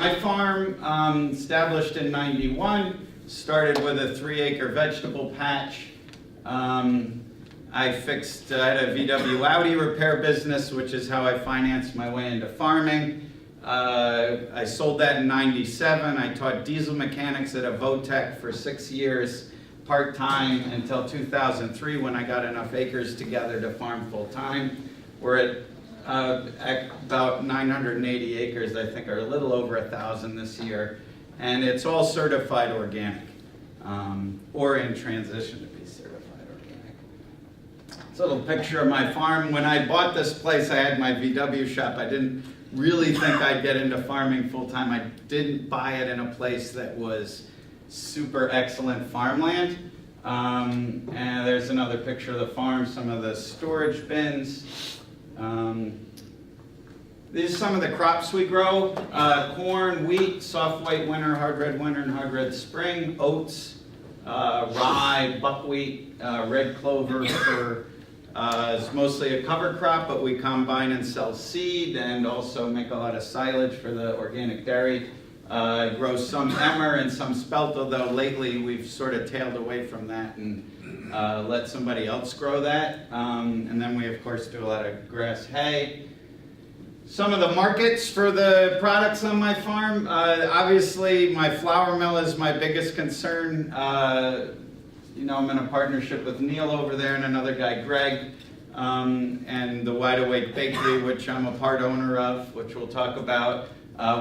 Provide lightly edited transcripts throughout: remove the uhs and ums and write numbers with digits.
My farm, established in '91, started with a 3-acre vegetable patch. I had a VW Audi repair business, which is how I financed my way into farming. I sold that in '97. I taught diesel mechanics at a Votech for 6 years, part-time, until 2003 when I got enough acres together to farm full-time. We're at about 980 acres, I think, or a little over 1,000 this year. And it's all certified organic, or in transition to be certified organic. It's a little picture of my farm. When I bought this place, I had my VW shop. I didn't really think I'd get into farming full-time. I didn't buy it in a place that was super excellent farmland. And there's another picture of the farm, some of the storage bins. These are some of the crops we grow: corn, wheat, soft white winter, hard red winter, and hard red spring, oats, rye, buckwheat, red clover. It's mostly a cover crop, but we combine and sell seed and also make a lot of silage for the organic dairy. Grow some emmer and some spelt, although lately we've sort of tailed away from that and let somebody else grow that. And then we, of course, do a lot of grass hay. Some of the markets for the products on my farm, obviously my flour mill is my biggest concern. I'm in a partnership with Neil over there and another guy, Greg, and the Wide Awake Bakery, which I'm a part owner of, which we'll talk about.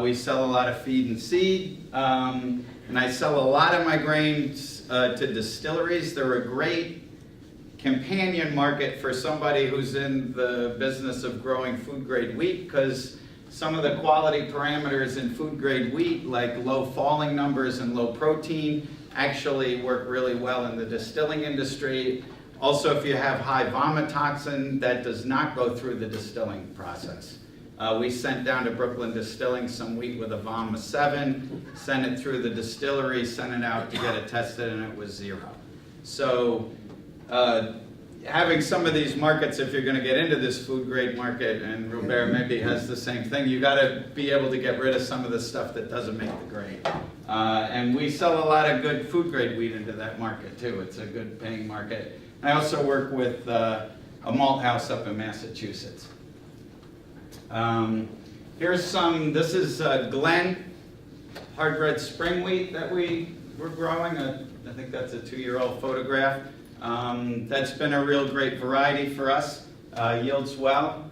We sell a lot of feed and seed, and I sell a lot of my grains to distilleries. They're a great companion market for somebody who's in the business of growing food-grade wheat, because some of the quality parameters in food-grade wheat, like low falling numbers and low protein, actually work really well in the distilling industry. Also, if you have high vomitoxin, that does not go through the distilling process. We sent down to Brooklyn Distilling some wheat with a VOM of 7, sent it through the distillery, sent it out to get it tested, and it was 0. So having some of these markets, if you're going to get into this food grade market, and Robert maybe has the same thing, you got to be able to get rid of some of the stuff that doesn't make the grade. And we sell a lot of good food grade wheat into that market too. It's a good paying market. I also work with a malt house up in Massachusetts. Here's some, this is Glen hard red spring wheat that we're growing. I think that's a 2-year-old photograph. That's been a real great variety for us. Yields well.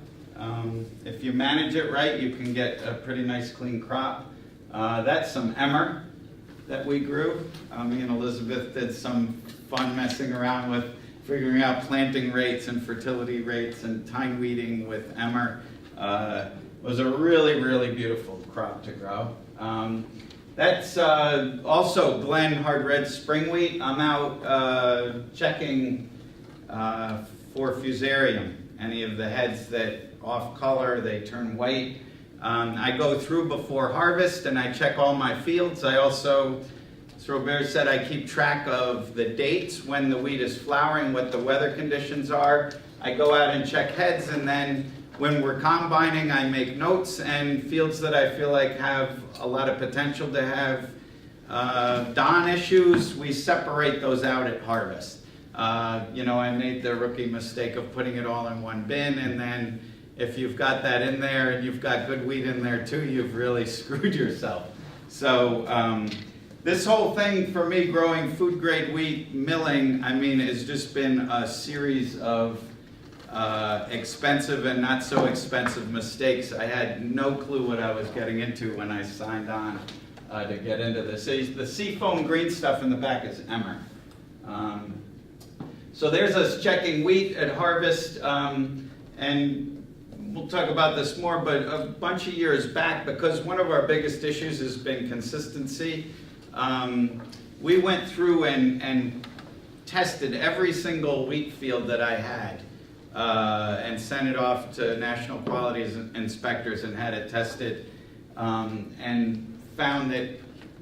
If you manage it right, you can get a pretty nice clean crop. That's some emmer that we grew. Me and Elizabeth did some fun messing around with figuring out planting rates and fertility rates and tine weeding with emmer. It was a really, really beautiful crop to grow. That's also Glen hard red spring wheat. I'm out checking for fusarium. Any of the heads that off color, they turn white. I go through before harvest and I check all my fields. I also, as Robert said, I keep track of the dates when the wheat is flowering, what the weather conditions are. I go out and check heads, and then when we're combining, I make notes, and fields that I feel like have a lot of potential to have Don issues, we separate those out at harvest. I made the rookie mistake of putting it all in one bin, and then if you've got that in there and you've got good wheat in there too, you've really screwed yourself. So this whole thing for me, growing food grade wheat, milling, has just been a series of expensive and not so expensive mistakes. I had no clue what I was getting into when I signed on to get into this. The seafoam green stuff in the back is emmer. So there's us checking wheat at harvest, and we'll talk about this more, but a bunch of years back, because one of our biggest issues has been consistency, we went through and tested every single wheat field that I had. And sent it off to national quality inspectors and had it tested, and found that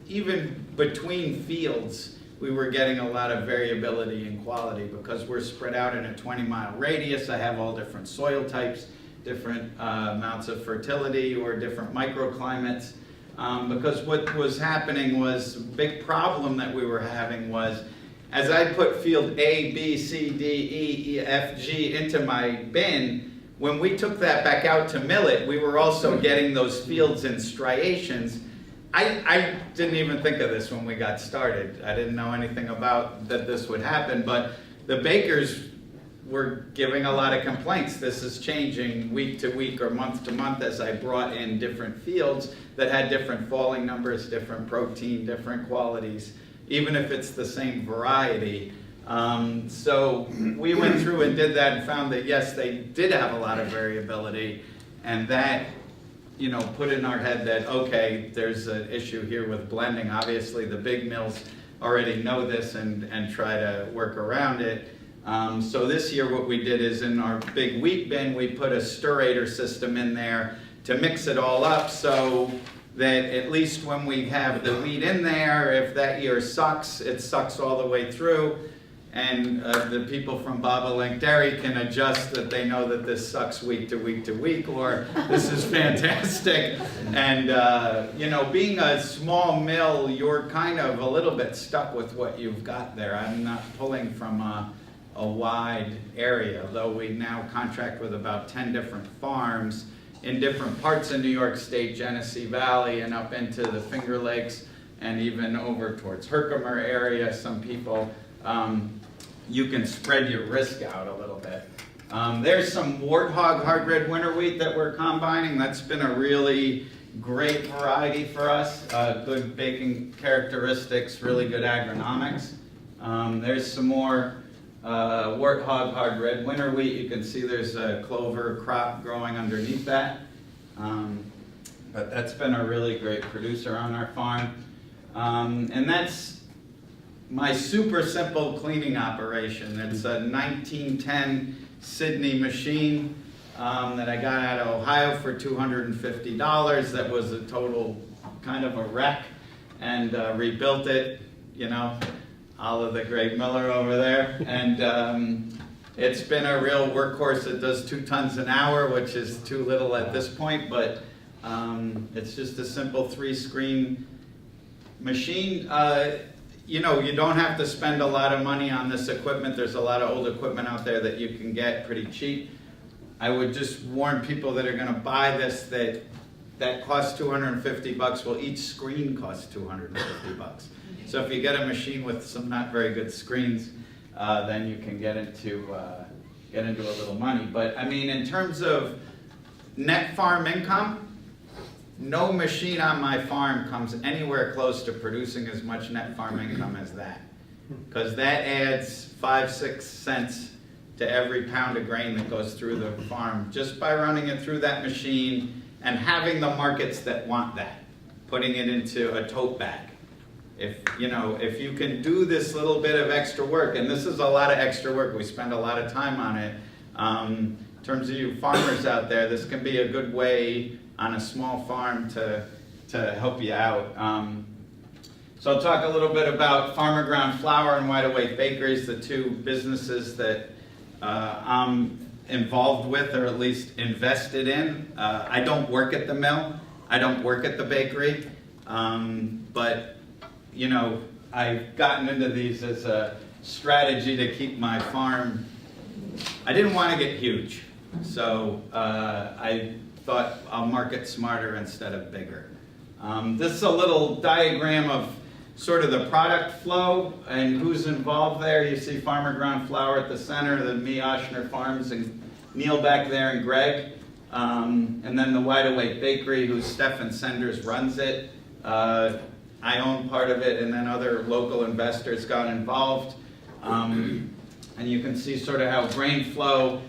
even between fields we were getting a lot of variability in quality because we're spread out in a 20-mile radius. I have all different soil types, different amounts of fertility or different microclimates. because what was happening was, a big problem that we were having was, as I put field A, B, C, D, E, F, G into my bin, when we took that back out to mill it, we were also getting those fields in striations. I didn't even think of this when we got started. I didn't know anything about that this would happen, but the bakers were giving a lot of complaints. This is changing week to week or month to month as I brought in different fields that had different falling numbers, different protein, different qualities, even if it's the same variety. So we went through and did that and found that yes, they did have a lot of variability, and that, you know, put in our head that, okay, there's an issue here with blending. Obviously the big mills already know this and try to work around it. So this year what we did is, in our big wheat bin, we put a stirrator system in there to mix it all up, so that at least when we have the wheat in there, if that year sucks, it sucks all the way through. And the people from Bobolink Dairy can adjust, that they know that this sucks week to week to week, or this is fantastic. And you know, being a small mill, you're kind of a little bit stuck with what you've got there. I'm not pulling from a wide area, though we now contract with about 10 different farms in different parts of New York State, Genesee Valley, and up into the Finger Lakes, and even over towards Herkimer area. Some people, you can spread your risk out a little bit. There's some Warthog hard red winter wheat that we're combining. That's been a really great variety for us. Good baking characteristics, really good agronomics. There's some more Warthog hard red winter wheat. You can see there's a clover crop growing underneath that. But that's been a really great producer on our farm. And that's my super simple cleaning operation. It's a 1910 Sydney machine that I got out of Ohio for $250. That was a total kind of a wreck, and rebuilt it, you know, all of the great Miller over there. And it's been a real workhorse. It does 2 tons an hour, which is too little at this point, but it's just a simple 3-screen machine. You know, you don't have to spend a lot of money on this equipment. There's a lot of old equipment out there that you can get pretty cheap. I would just warn people that are going to buy this that costs $250. Well, each screen costs $250. So if you get a machine with some not very good screens, then you can get into a little money. But I mean, in terms of net farm income, no machine on my farm comes anywhere close to producing as much net farm income as that. Because that adds 5-6 cents to every pound of grain that goes through the farm, just by running it through that machine and having the markets that want that, putting it into a tote bag. If you can do this little bit of extra work, and this is a lot of extra work, we spend a lot of time on it. In terms of you farmers out there, this can be a good way on a small farm to help you out. So I'll talk a little bit about Farmer Ground Flour and Wide Awake Bakeries, the 2 businesses that I'm involved with, or at least invested in. I don't work at the mill. I don't work at the bakery. But, you know, I've gotten into these as a strategy to keep my farm. I didn't want to get huge, so I thought I'll market smarter instead of bigger. This is a little diagram of sort of the product flow and who's involved there. You see Farmer Ground Flour at the center, the me, Oechsner Farms, and Neil back there, and Greg. And then the Wide Awake Bakery, who Stefan Senders runs it. I own part of it, and then other local investors got involved. And you can see sort of how grain flow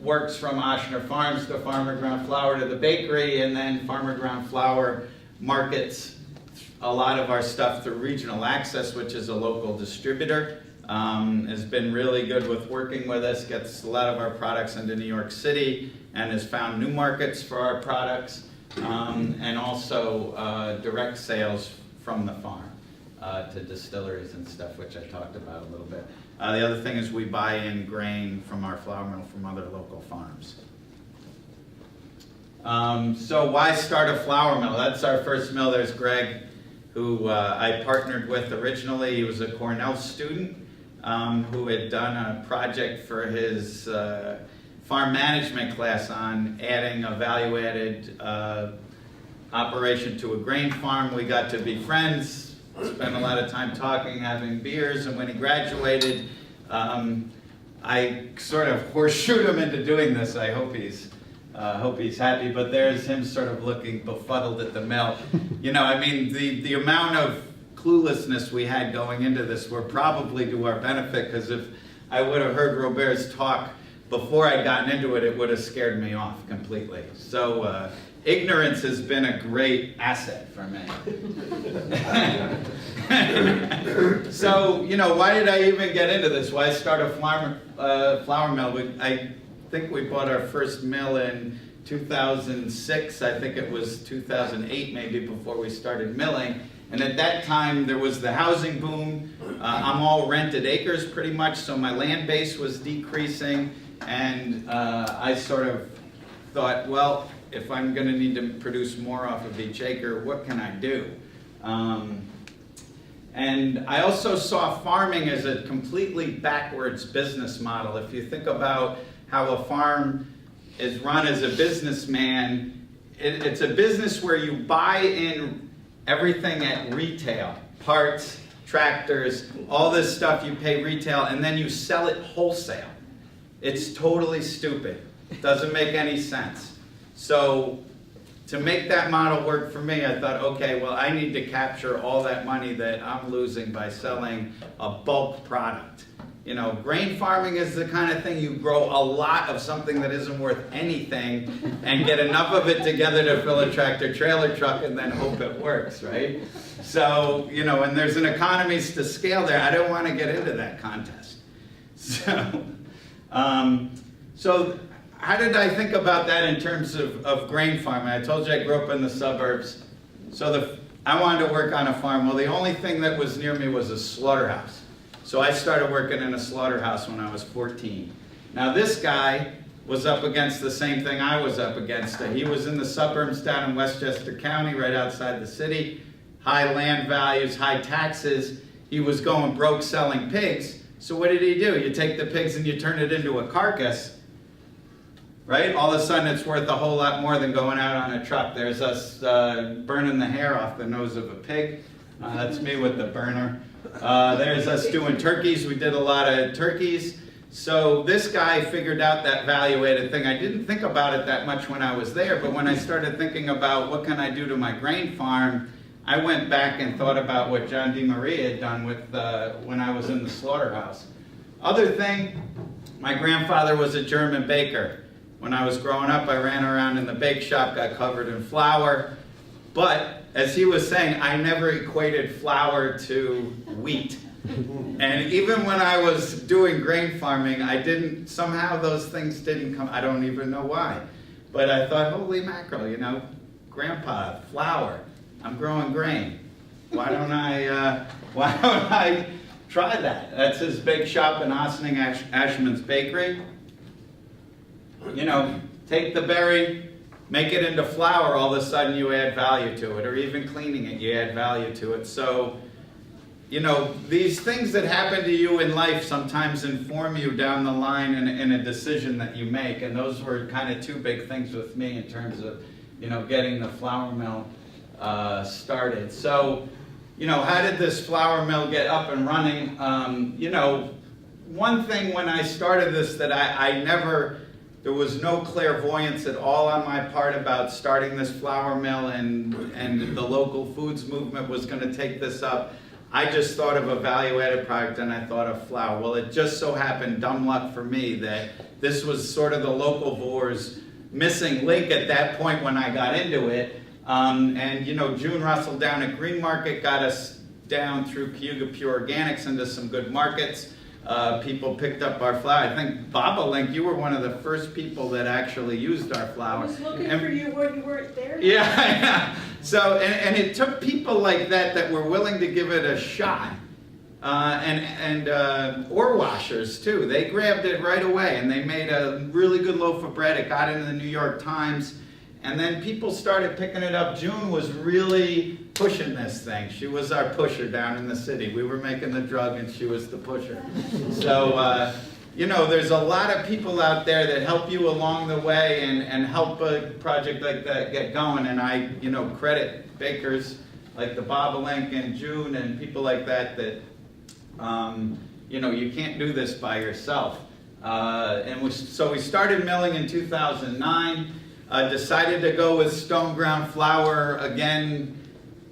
works from Oechsner Farms to Farmer Ground Flour to the bakery, and then Farmer Ground Flour markets a lot of our stuff through Regional Access, which is a local distributor. Has been really good with working with us, gets a lot of our products into New York City, and has found new markets for our products, and also direct sales from the farm to distilleries and stuff, which I talked about a little bit. The other thing is we buy in grain from our flour mill from other local farms. So why start a flour mill? That's our first mill. There's Greg, who I partnered with originally. He was a Cornell student who had done a project for his farm management class on adding a value-added operation to a grain farm. We got to be friends, spent a lot of time talking, having beers, and when he graduated, I sort of horseshoed him into doing this. I hope he's happy, but there's him sort of looking befuddled at the mill. You know, I mean, the amount of cluelessness we had going into this were probably to our benefit, because if I would have heard Robert's talk before I'd gotten into it, it would have scared me off completely. So ignorance has been a great asset for me. So, you know, why did I even get into this? Why start a flour mill? I think we bought our first mill in 2006. I think it was 2008 maybe before we started milling. And at that time there was the housing boom. I'm all rented acres pretty much, so my land base was decreasing. And I sort of thought, well, if I'm going to need to produce more off of each acre, what can I do? And I also saw farming as a completely backwards business model. If you think about how a farm is run as a businessman, it's a business where you buy in everything at retail, parts, tractors, all this stuff you pay retail, and then you sell it wholesale. It's totally stupid. It doesn't make any sense. So to make that model work for me, I thought, okay, well, I need to capture all that money that I'm losing by selling a bulk product. You know, grain farming is the kind of thing you grow a lot of something that isn't worth anything and get enough of it together to fill a tractor trailer truck and then hope it works, right? So, you know, and there's an economies to scale there. I don't want to get into that contest. So how did I think about that in terms of grain farming? I told you I grew up in the suburbs. So I wanted to work on a farm. Well, the only thing that was near me was a slaughterhouse. So I started working in a slaughterhouse when I was 14. Now this guy was up against the same thing I was up against. He was in the suburbs down in Westchester County, right outside the city. High land values, high taxes. He was going broke selling pigs. So what did he do? You take the pigs and you turn it into a carcass, right? All of a sudden it's worth a whole lot more than going out on a truck. There's us burning the hair off the nose of a pig. That's me with the burner. There's us doing turkeys. We did a lot of turkeys. So this guy figured out that value-added thing. I didn't think about it that much when I was there, but when I started thinking about what can I do to my grain farm, I went back and thought about what John DeMaria had done with when I was in the slaughterhouse. Other thing, my grandfather was a German baker. When I was growing up, I ran around in the bake shop, got covered in flour. But as he was saying, I never equated flour to wheat. And even when I was doing grain farming, somehow those things didn't come, I don't even know why. But I thought, holy mackerel, you know, Grandpa, flour, I'm growing grain. Why don't I try that? That's his bake shop in Oechsner, Ashman's Bakery. You know, take the berry, make it into flour, all of a sudden you add value to it, or even cleaning it, you add value to it. So, you know, these things that happen to you in life sometimes inform you down the line in a decision that you make, and those were kind of two big things with me in terms of, you know, getting the flour mill started. So, you know, how did this flour mill get up and running? You know, one thing when I started this that there was no clairvoyance at all on my part about starting this flour mill and the local foods movement was going to take this up. I just thought of a value-added product and I thought of flour. Well, it just so happened, dumb luck for me, that this was sort of the locavores' missing link at that point when I got into it. And you know, June Russell down at Green Market got us down through Cayuga Pure Organics into some good markets. People picked up our flour. I think Bobolink, you were one of the first people that actually used our flour. I was looking for you when you weren't there. Yeah. So, and it took people like that were willing to give it a shot. And ore washers too. They grabbed it right away and they made a really good loaf of bread. It got into the New York Times. And then people started picking it up. June was really pushing this thing. She was our pusher down in the city. We were making the drug and she was the pusher. So, you know, there's a lot of people out there that help you along the way and help a project like that get going. And I, you know, credit bakers like the Bobolink and June and people like that that, you know, you can't do this by yourself. So we started milling in 2009. Decided to go with stone ground flour. Again,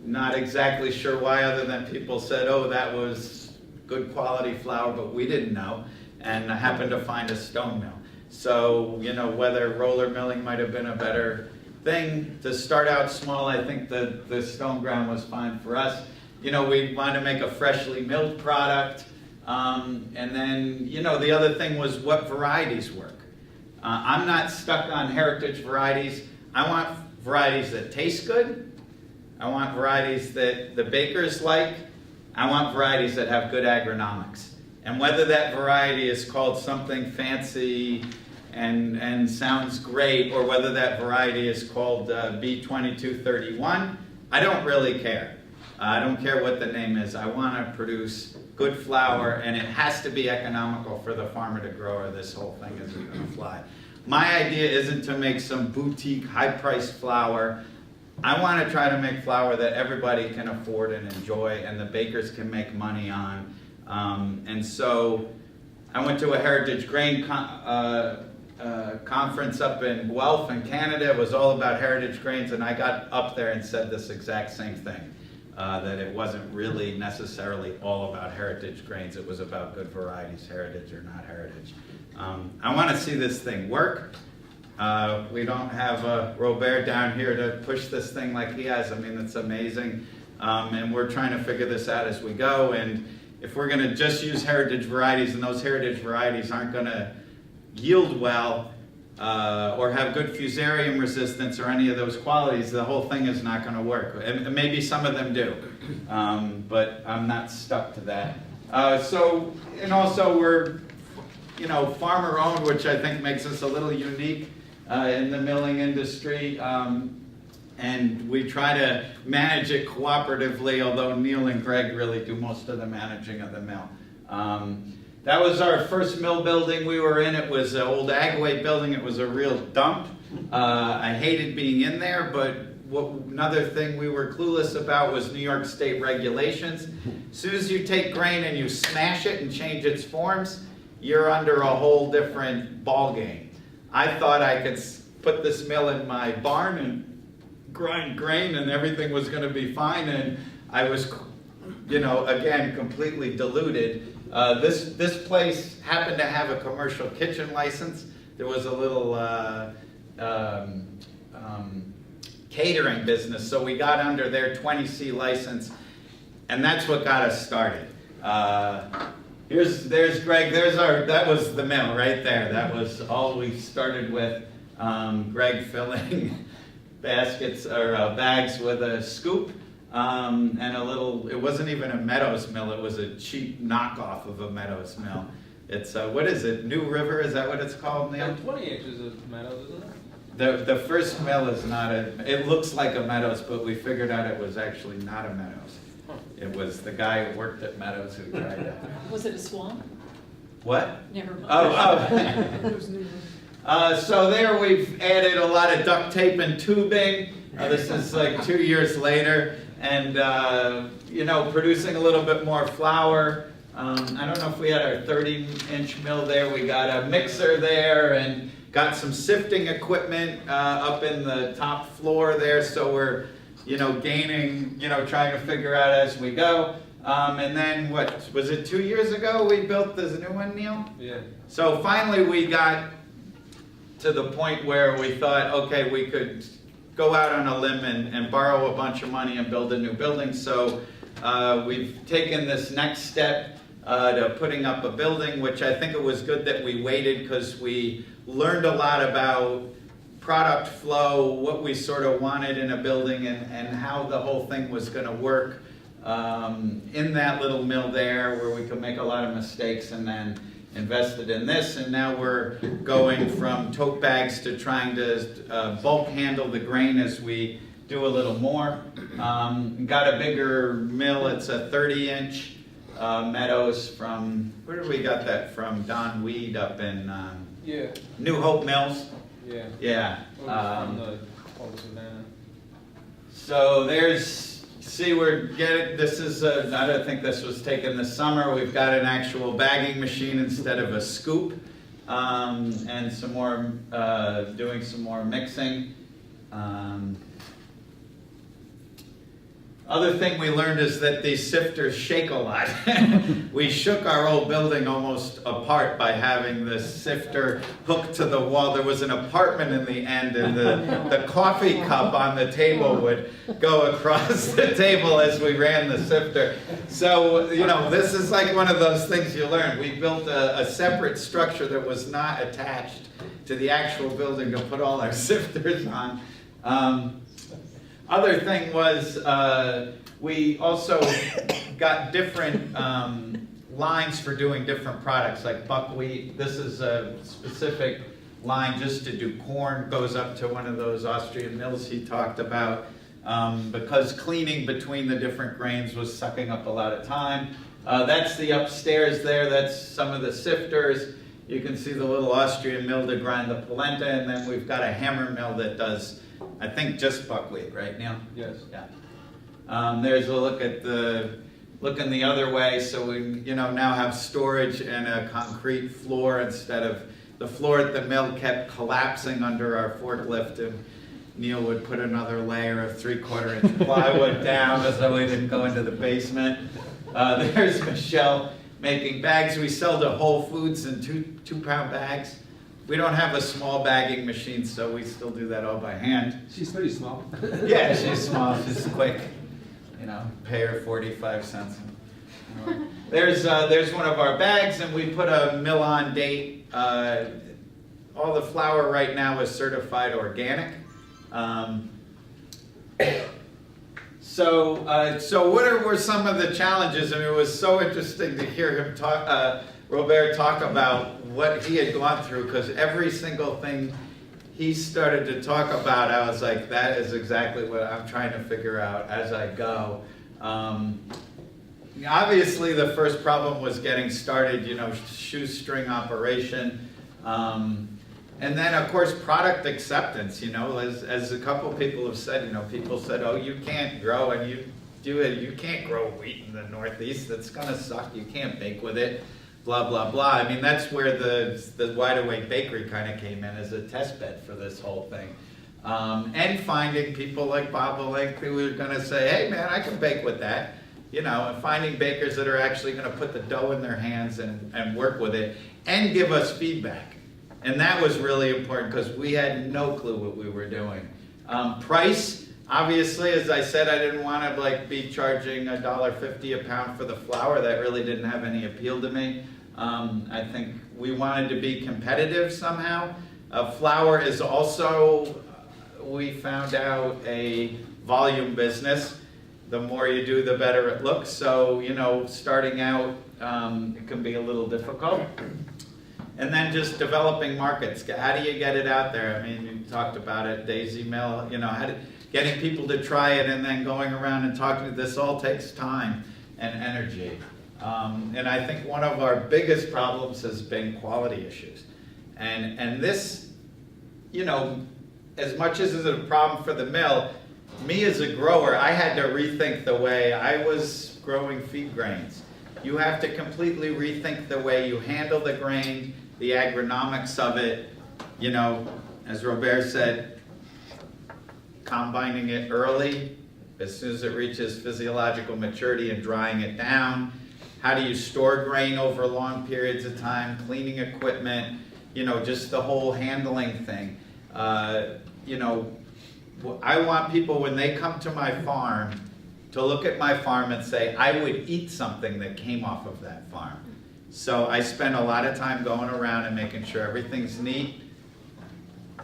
not exactly sure why, other than people said, oh, that was good quality flour, but we didn't know. And I happened to find a stone mill. So, you know, whether roller milling might have been a better thing to start out small, I think the stone ground was fine for us. You know, we wanted to make a freshly milled product. And then, you know, the other thing was what varieties work. I'm not stuck on heritage varieties. I want varieties that taste good. I want varieties that the bakers like. I want varieties that have good agronomics. And whether that variety is called something fancy and sounds great, or whether that variety is called B2231, I don't really care. I don't care what the name is. I want to produce good flour, and it has to be economical for the farmer to grow, or this whole thing isn't going to fly. My idea isn't to make some boutique, high-priced flour. I want to try to make flour that everybody can afford and enjoy, and the bakers can make money on. And so I went to a Heritage Grain conference up in Guelph in Canada. It was all about heritage grains, and I got up there and said this exact same thing. That it wasn't really necessarily all about heritage grains. It was about good varieties, heritage or not heritage. I want to see this thing work. We don't have Robert down here to push this thing like he has. I mean, it's amazing. And we're trying to figure this out as we go. And if we're going to just use heritage varieties, and those heritage varieties aren't going to yield well, or have good fusarium resistance or any of those qualities, the whole thing is not going to work. And maybe some of them do, but I'm not stuck to that. And also we're, you know, farmer owned, which I think makes us a little unique in the milling industry. And we try to manage it cooperatively, although Neil and Greg really do most of the managing of the mill. That was our first mill building we were in. It was an old Agway building. It was a real dump. I hated being in there, but another thing we were clueless about was New York State regulations. As soon as you take grain and you smash it and change its forms, you're under a whole different ball game. I thought I could put this mill in my barn and grind grain and everything was going to be fine, and I was, you know, again, completely deluded. This place happened to have a commercial kitchen license. There was a little catering business, so we got under their 20C license, and that's what got us started. There's Greg. That was the mill right there. That was all we started with. Greg filling baskets or bags with a scoop. And a little, it wasn't even a Meadows mill, it was a cheap knockoff of a Meadows mill. It's, what is it, New River, is that what it's called, Neil? 20 inches of Meadows, isn't it? The first mill is not it looks like a Meadows, but we figured out it was actually not a Meadows. It was the guy who worked at Meadows who tried it. Was it a swamp? What? Never mind. So there we've added a lot of duct tape and tubing. This is like 2 years later. And, you know, producing a little bit more flour. I don't know if we had our 30-inch mill there. We got a mixer there and got some sifting equipment up in the top floor there. So we're, you know, gaining, you know, trying to figure out as we go. And then, what, was it 2 years ago we built this new one, Neil? Yeah. So finally we got to the point where we thought, okay, we could go out on a limb and borrow a bunch of money and build a new building. So we've taken this next step to putting up a building, which I think it was good that we waited because we learned a lot about product flow, what we sort of wanted in a building, and how the whole thing was going to work in that little mill there, where we could make a lot of mistakes and then invested in this, and now we're going from tote bags to trying to bulk handle the grain as we do a little more. Got a bigger mill. It's a 30-inch Meadows from, where did we got that from? Don Weed up in New Hope Mills. Yeah. Yeah. From the Savannah. So there's, see, we're getting, this is, I don't think this was taken this summer. We've got an actual bagging machine instead of a scoop, and some more, doing some more mixing. Other thing we learned is that these sifters shake a lot. We shook our old building almost apart by having the sifter hooked to the wall. There was an apartment in the end, and the coffee cup on the table would go across the table as we ran the sifter. So, you know, this is like one of those things you learn. We built a separate structure that was not attached to the actual building to put all our sifters on. Other thing was we also got different lines for doing different products, like buckwheat. This is a specific line just to do corn, goes up to one of those Austrian mills he talked about, because cleaning between the different grains was sucking up a lot of time. That's the upstairs there. That's some of the sifters. You can see the little Austrian mill to grind the polenta, and then we've got a hammer mill that does, I think, just buckwheat, right, Neil? Yes. Yeah. There's a look at looking the other way. So we, you know, now have storage and a concrete floor instead of the floor at the mill kept collapsing under our forklift, and Neil would put another layer of 3/4 inch plywood down so we didn't go into the basement. There's Michelle making bags. We sell to Whole Foods in two-pound bags. We don't have a small bagging machine, so we still do that all by hand. She's pretty small. Yeah, she's small, she's quick. You know, pay her 45 cents. There's one of our bags, and we put a mill-on date. All the flour right now is certified organic. So what were some of the challenges? I mean, it was so interesting to hear him talk, Robert talk about what he had gone through, because every single thing he started to talk about, I was like, that is exactly what I'm trying to figure out as I go. Obviously, the first problem was getting started, you know, shoestring operation. And then, of course, product acceptance, you know, as a couple people have said, you know, people said, oh, you can't grow, and you can't grow wheat in the Northeast, that's gonna suck, you can't bake with it, blah, blah, blah. I mean, that's where the Wide Awake Bakery kind of came in as a test bed for this whole thing. And finding people like Bob Olenk who were gonna say, hey man, I can bake with that. You know, and finding bakers that are actually gonna put the dough in their hands and work with it and give us feedback. And that was really important because we had no clue what we were doing. Price, obviously, as I said, I didn't want to like be charging $1.50 a pound for the flour. That really didn't have any appeal to me. I think we wanted to be competitive somehow. Flour is also, we found out, a volume business. The more you do, the better it looks. So, you know, starting out, it can be a little difficult. And then just developing markets. How do you get it out there? I mean, you talked about it, Daisy Mill, you know, getting people to try it and then going around and talking. This all takes time and energy. And I think one of our biggest problems has been quality issues. And this, you know, as much as it's a problem for the mill, me as a grower, I had to rethink the way I was growing feed grains. You have to completely rethink the way you handle the grain, the agronomics of it. You know, as Robert said, combining it early, as soon as it reaches physiological maturity, and drying it down. How do you store grain over long periods of time? Cleaning equipment, you know, just the whole handling thing. You know, I want people, when they come to my farm, to look at my farm and say, I would eat something that came off of that farm. So I spend a lot of time going around and making sure everything's neat,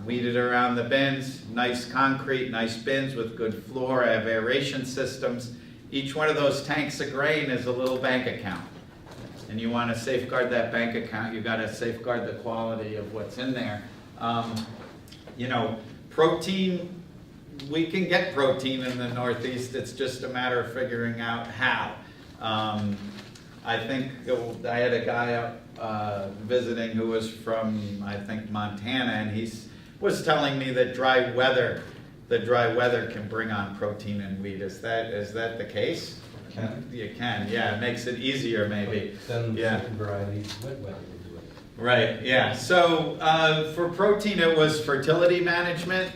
weeded around the bins, nice concrete, nice bins with good floor. I have aeration systems. Each one of those tanks of grain is a little bank account. and you want to safeguard that bank account, you got to safeguard the quality of what's in there. You know, protein, we can get protein in the Northeast, it's just a matter of figuring out how. I think I had a guy up visiting who was from, I think, Montana, and he was telling me that the dry weather can bring on protein in wheat. Is that the case? Can. You can, yeah, it makes it easier maybe. Then Yeah. certain varieties, wet weather will do it. Right, yeah. So for protein, it was fertility management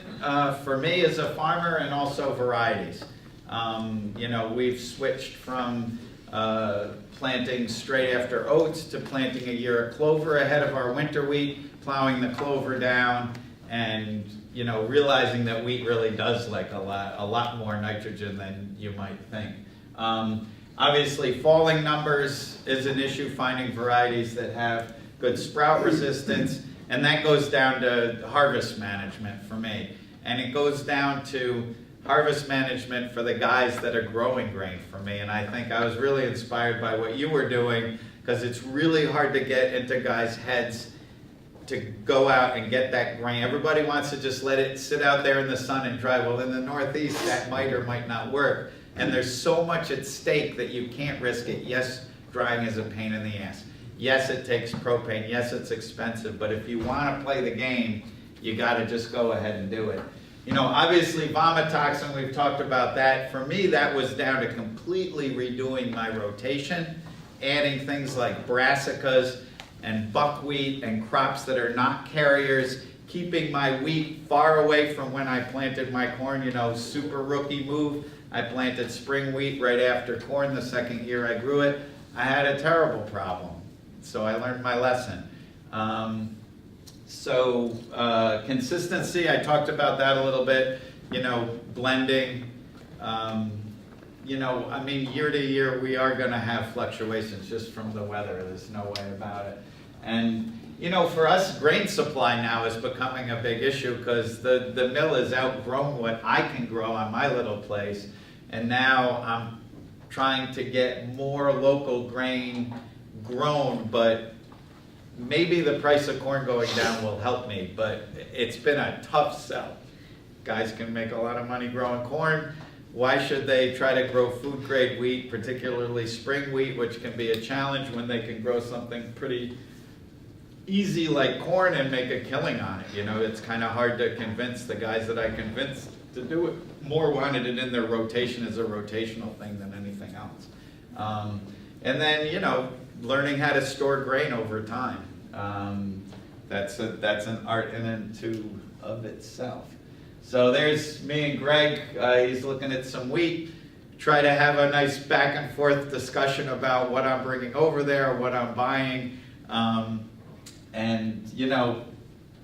for me as a farmer, and also varieties. You know, we've switched from planting straight after oats to planting a year of clover ahead of our winter wheat, plowing the clover down, and you know, realizing that wheat really does like a lot more nitrogen than you might think. Obviously, falling numbers is an issue, finding varieties that have good sprout resistance, and that goes down to harvest management for me. And it goes down to harvest management for the guys that are growing grain for me. And I think I was really inspired by what you were doing, because it's really hard to get into guys' heads to go out and get that grain. Everybody wants to just let it sit out there in the sun and dry. Well, in the Northeast, that might or might not work. And there's so much at stake that you can't risk it. Yes, drying is a pain in the ass. Yes, it takes propane. Yes, it's expensive. But if you want to play the game, you got to just go ahead and do it. You know, obviously, vomitoxin, we've talked about that. For me, that was down to completely redoing my rotation, adding things like brassicas and buckwheat and crops that are not carriers, keeping my wheat far away from when I planted my corn. You know, super rookie move. I planted spring wheat right after corn the second year I grew it. I had a terrible problem, so I learned my lesson. Consistency, I talked about that a little bit. You know, blending. You know, I mean, year to year we are going to have fluctuations just from the weather. There's no way about it. And you know, for us, grain supply now is becoming a big issue, because the mill has outgrown what I can grow on my little place. And now I'm trying to get more local grain grown, but maybe the price of corn going down will help me, but it's been a tough sell. Guys can make a lot of money growing corn. Why should they try to grow food grade wheat, particularly spring wheat, which can be a challenge when they can grow something pretty easy like corn and make a killing on it? You know, it's kind of hard to convince the guys that I convinced to do it. More wanted it in their rotation as a rotational thing than anything else. And then, you know, learning how to store grain over time. That's an art in and of itself. So there's me and Greg. He's looking at some wheat. Try to have a nice back and forth discussion about what I'm bringing over there, what I'm buying. And, you know,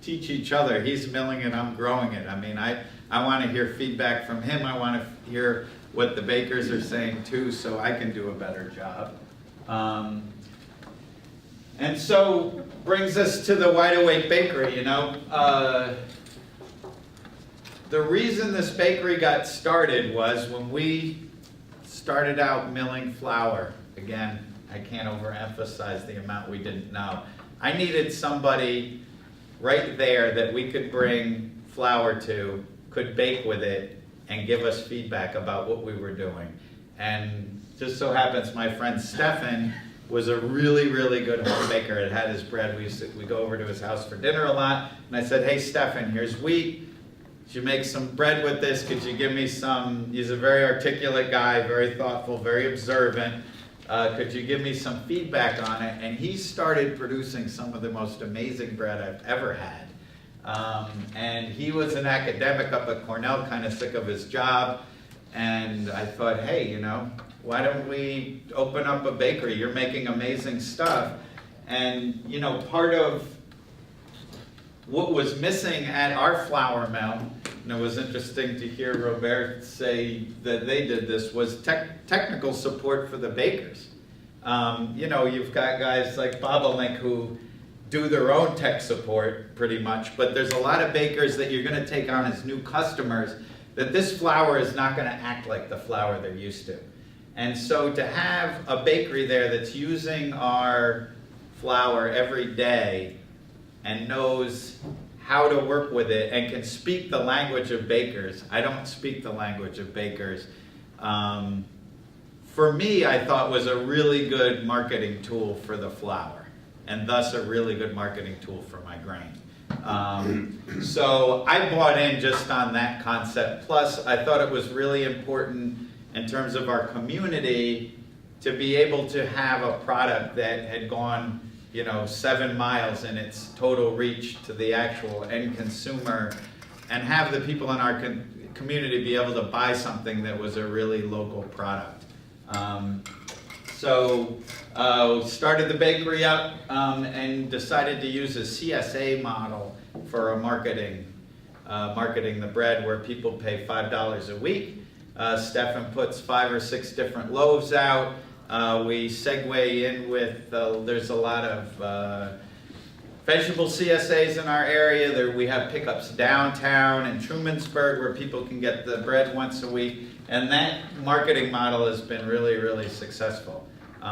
teach each other. He's milling it, I'm growing it. I mean, I want to hear feedback from him. I want to hear what the bakers are saying too, so I can do a better job. And so brings us to the Wide Awake Bakery. You know, the reason this bakery got started was when we started out milling flour. Again, I can't overemphasize the amount we didn't know. I needed somebody right there that we could bring flour to, could bake with it, and give us feedback about what we were doing. And just so happens my friend Stefan was a really, really good home baker. It had his bread. We go over to his house for dinner a lot. And I said, hey, Stefan, here's wheat. You make some bread with this. Could you give me some? He's a very articulate guy, very thoughtful, very observant. Could you give me some feedback on it? And he started producing some of the most amazing bread I've ever had. And he was an academic up at Cornell, kind of sick of his job. And I thought, hey, you know, why don't we open up a bakery? You're making amazing stuff. And, you know, part of what was missing at our flour mill, and it was interesting to hear Robert say that they did this, was technical support for the bakers. You know, you've got guys like Bobolink who do their own tech support pretty much, but there's a lot of bakers that you're going to take on as new customers that this flour is not going to act like the flour they're used to. And so to have a bakery there that's using our flour every day and knows how to work with it and can speak the language of bakers. I don't speak the language of bakers. For me, I thought was a really good marketing tool for the flour, and thus a really good marketing tool for my grain. So I bought in just on that concept. Plus, I thought it was really important in terms of our community to be able to have a product that had gone, 7 miles in its total reach to the actual end consumer, and have the people in our community be able to buy something that was a really local product. So started the bakery up and decided to use a CSA model for a marketing the bread, where people pay $5 a week. Stefan puts 5 or 6 different loaves out. We segue in with, there's a lot of vegetable CSAs in our area. There we have pickups downtown in Trumansburg where people can get the bread once a week. And that marketing model has been really, really successful. A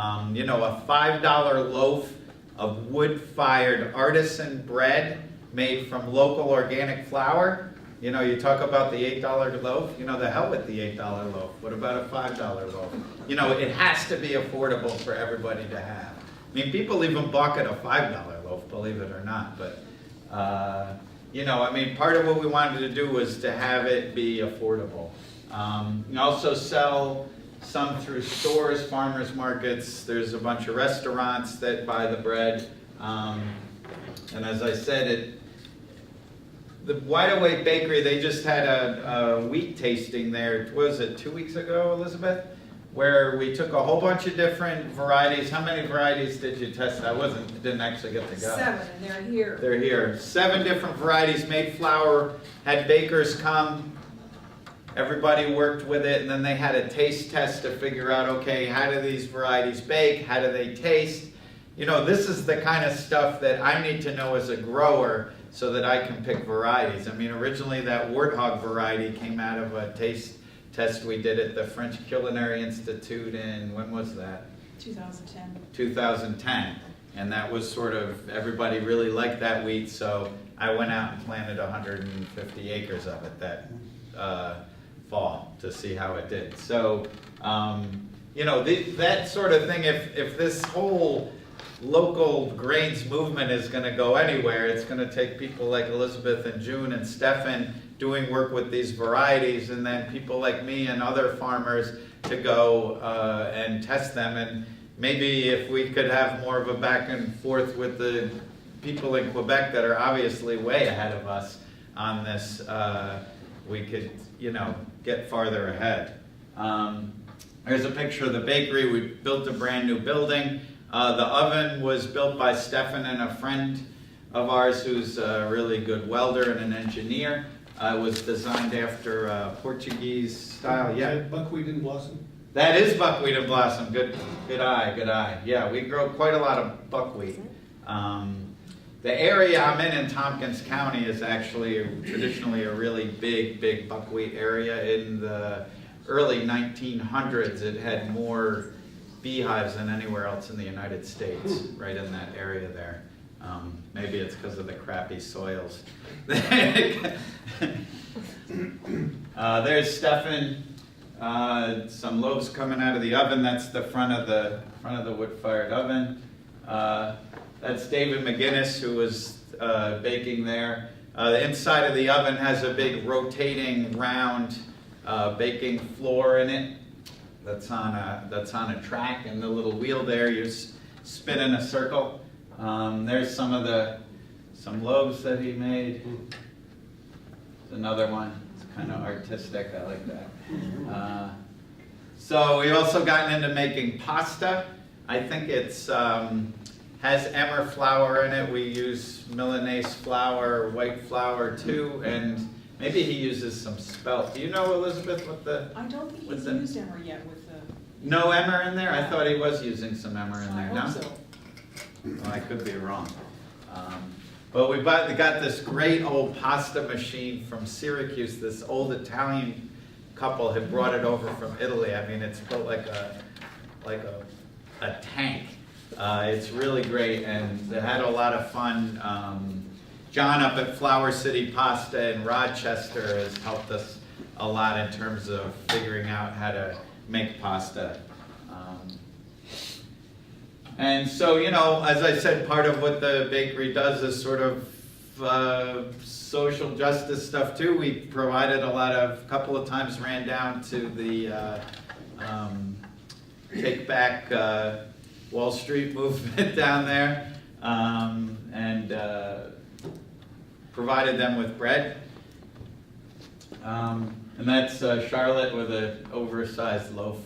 $5 loaf of wood-fired artisan bread made from local organic flour. You talk about the $8 loaf, the hell with the $8 loaf. What about a $5 loaf? It has to be affordable for everybody to have. I mean, people even balk at a $5 loaf, believe it or not. But, part of what we wanted to do was to have it be affordable. We also sell some through stores, farmers markets. There's a bunch of restaurants that buy the bread. And as I said, the Wide Awake Bakery, they just had a wheat tasting there. What was it, 2 weeks ago, Elizabeth? Where we took a whole bunch of different varieties. How many varieties did you test? Didn't actually get to go. 7, and they're here. They're here. 7 different varieties, made flour, had bakers come. Everybody worked with it, and then they had a taste test to figure out, okay, how do these varieties bake? How do they taste? This is the kind of stuff that I need to know as a grower so that I can pick varieties. Originally that Warthog variety came out of a taste test we did at the French Culinary Institute in, when was that? 2010. 2010. And that was sort of, everybody really liked that wheat, so I went out and planted 150 acres of it that fall to see how it did. So, that sort of thing, if this whole local grains movement is going to go anywhere, it's going to take people like Elizabeth and June and Stefan doing work with these varieties, and then people like me and other farmers to go and test them. And maybe if we could have more of a back and forth with the people in Quebec that are obviously way ahead of us on this, we could, get farther ahead. There's a picture of the bakery. We built a brand new building. The oven was built by Stefan and a friend of ours who's a really good welder and an engineer. It was designed after Portuguese style. Yeah. Buckwheat and blossom. That is buckwheat and blossom. Good eye. Yeah, we grow quite a lot of buckwheat. The area I'm in Tompkins County is actually traditionally a really big buckwheat area. In the early 1900s, it had more beehives than anywhere else in the United States, right in that area there. Maybe it's because of the crappy soils. There's Stefan. Some loaves coming out of the oven. That's the front of the wood-fired oven. That's David McGinnis, who was baking there. The inside of the oven has a big rotating round baking floor in it. That's on a track, and the little wheel there, you spin in a circle. There's some loaves that he made. There's another one. It's kind of artistic. I like that. So we also gotten into making pasta. I think it's has emmer flour in it. We use Milanese flour, white flour too, and maybe he uses some spelt. Do you know, Elizabeth, what the? I don't think he's used emmer yet with the. No emmer in there? I thought he was using some emmer in there. I hope so. Well, I could be wrong. But we got this great old pasta machine from Syracuse, this old Italian couple had brought it over from Italy. I mean, it's built like a tank. It's really great, and they had a lot of fun. John up at Flower City Pasta in Rochester has helped us a lot in terms of figuring out how to make pasta. And so, you know, as I said, part of what the bakery does is sort of social justice stuff too. We provided a couple of times ran down to the Take Back Wall Street movement down there, and provided them with bread. And that's Charlotte with an oversized loaf.